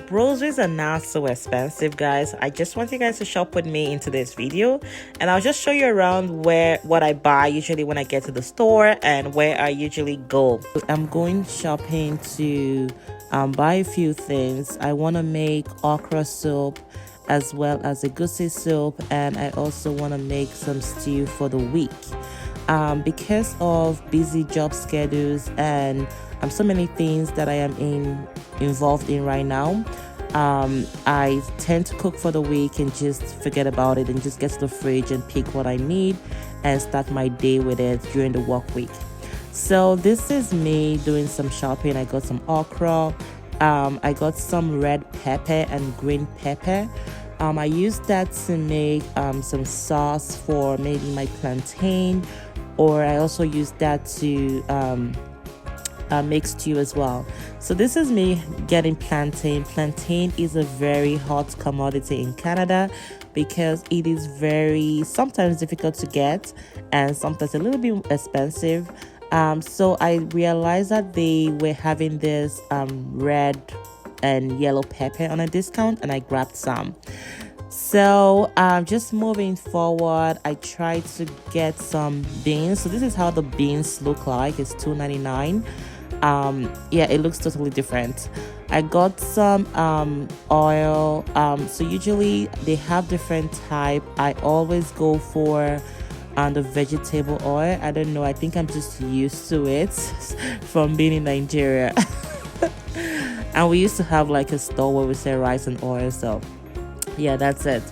Groceries are not so expensive, guys. I just want you guys to shop with me into this video, and I'll just show you around what I buy usually when I get to the store and where I usually go. I'm going shopping to buy a few things. I want to make okra soup as well as a goosey soup, and I also want to make some stew for the week. Because of busy job schedules and so many things that I am involved in right now, I tend to cook for the week and just forget about it and just get to the fridge and pick what I need and start my day with it during the work week. So this is me doing some shopping. I got some okra, I got some red pepper and green pepper. I used that to make some sauce for maybe my plantain, or I also used that to make stew as well. So this is me getting plantain. Plantain is a very hot commodity in Canada because it is very sometimes difficult to get and sometimes a little bit expensive. So I realized that they were having this red and yellow pepper on a discount, and I grabbed some. So just moving forward, I tried to get some beans. So this is how the beans look like. It's $2.99. Yeah, it looks totally different. I got some oil. So usually they have different type. I always go for the vegetable oil. I don't know, I think I'm just used to it from being in Nigeria. And we used to have like a store where we sell rice and oil, so yeah, that's it.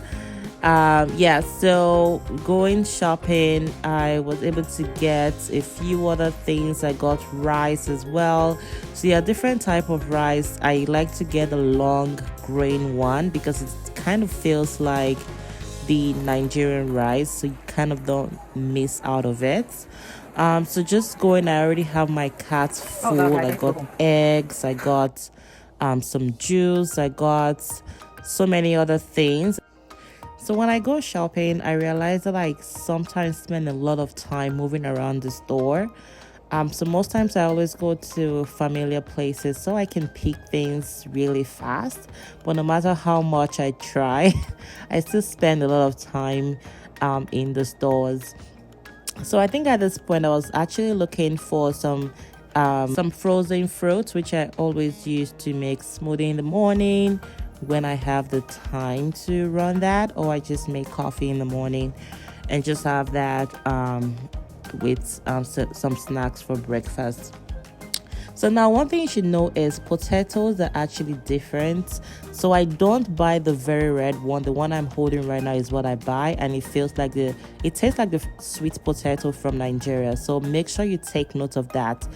Yeah, so going shopping, I was able to get a few other things. I got rice as well. So yeah, different type of rice. I like to get a long grain one because it kind of feels like the Nigerian rice, so you kind of don't miss out of it. So just going, I already have my cart full. I got eggs, I got some juice, I got so many other things. So when I go shopping, I realize that I sometimes spend a lot of time moving around the store. So most times I always go to familiar places so I can pick things really fast. But no matter how much I try, I still spend a lot of time in the stores. So I think at this point I was actually looking for some frozen fruits, which I always use to make smoothie in the morning when I have the time to run that, or I just make coffee in the morning and just have that with some snacks for breakfast. So now one thing you should know is potatoes are actually different. So I don't buy the very red one. The one I'm holding right now is what I buy, and it tastes like the sweet potato from Nigeria. So make sure you take note of that.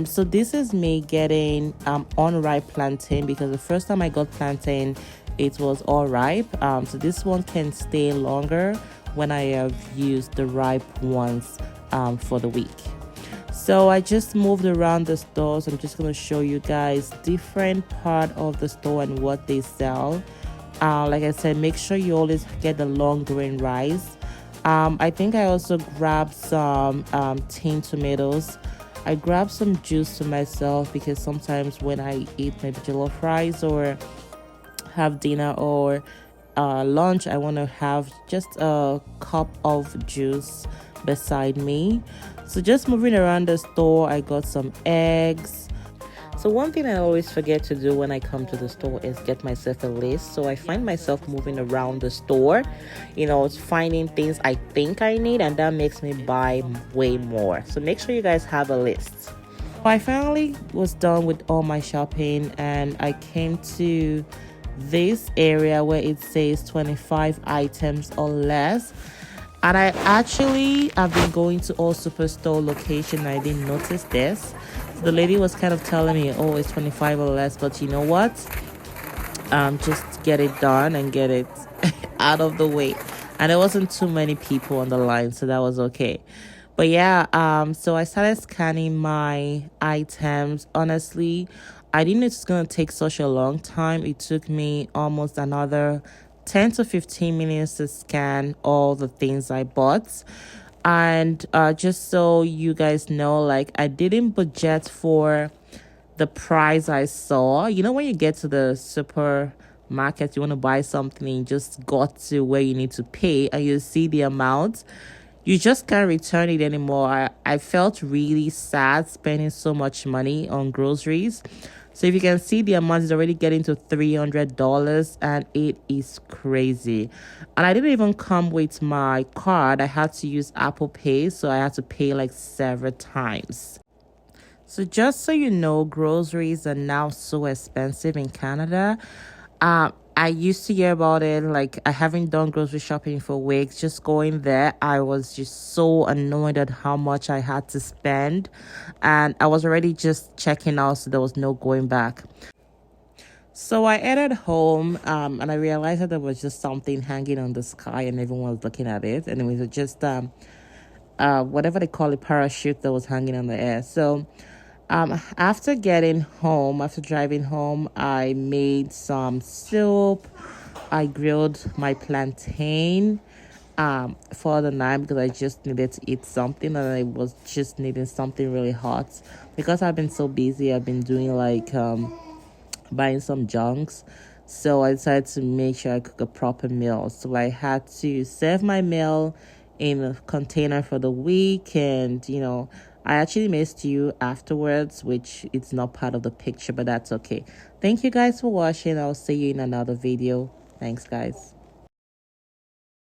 So this is me getting unripe plantain because the first time I got plantain, it was all ripe. So this one can stay longer when I have used the ripe ones for the week. So I just moved around the stores. I'm just going to show you guys different part of the store and what they sell. Like I said, make sure you always get the long grain rice. I think I also grabbed some tin tomatoes. I grabbed some juice to myself because sometimes when I eat maybe jollof rice or have dinner or lunch, I want to have just a cup of juice beside me. So just moving around the store, I got some eggs. So one thing I always forget to do when I come to the store is get myself a list. So I find myself moving around the store, finding things I think I need, and that makes me buy way more. So make sure you guys have a list. I finally was done with all my shopping, and I came to this area where it says 25 items or less. And I actually have been going to all superstore location. I didn't notice this. So the lady was kind of telling me, oh, it's 25 or less, but you know what? Just get it done and get it out of the way. And there wasn't too many people on the line, so that was okay. But yeah, so I started scanning my items. Honestly, I didn't know it was going to take such a long time. It took me almost another 10 to 15 minutes to scan all the things I bought. And just so you guys know, like, I didn't budget for the price I saw. You know, when you get to the supermarket, you want to buy something, and you just got to where you need to pay, and you see the amount, you just can't return it anymore. I felt really sad spending so much money on groceries. So if you can see, the amount is already getting to $300, and it is crazy. And I didn't even come with my card. I had to use Apple Pay, so I had to pay like several times. So just so you know, groceries are now so expensive in Canada. I used to hear about it. Like, I haven't done grocery shopping for weeks. Just going there, I was just so annoyed at how much I had to spend. And I was already just checking out, so there was no going back. So I entered home, and I realized that there was just something hanging on the sky, and everyone was looking at it. And it was just whatever they call it, parachute that was hanging on the air. So after getting home, after driving home, I made some soup. I grilled my plantain for the night because I just needed to eat something, and I was just needing something really hot. Because I've been so busy, I've been doing like buying some junks. So I decided to make sure I cook a proper meal. So I had to save my meal in a container for the week, and I actually made stew afterwards, which it's not part of the picture, but that's okay. Thank you guys for watching. I'll see you in another video. Thanks, guys.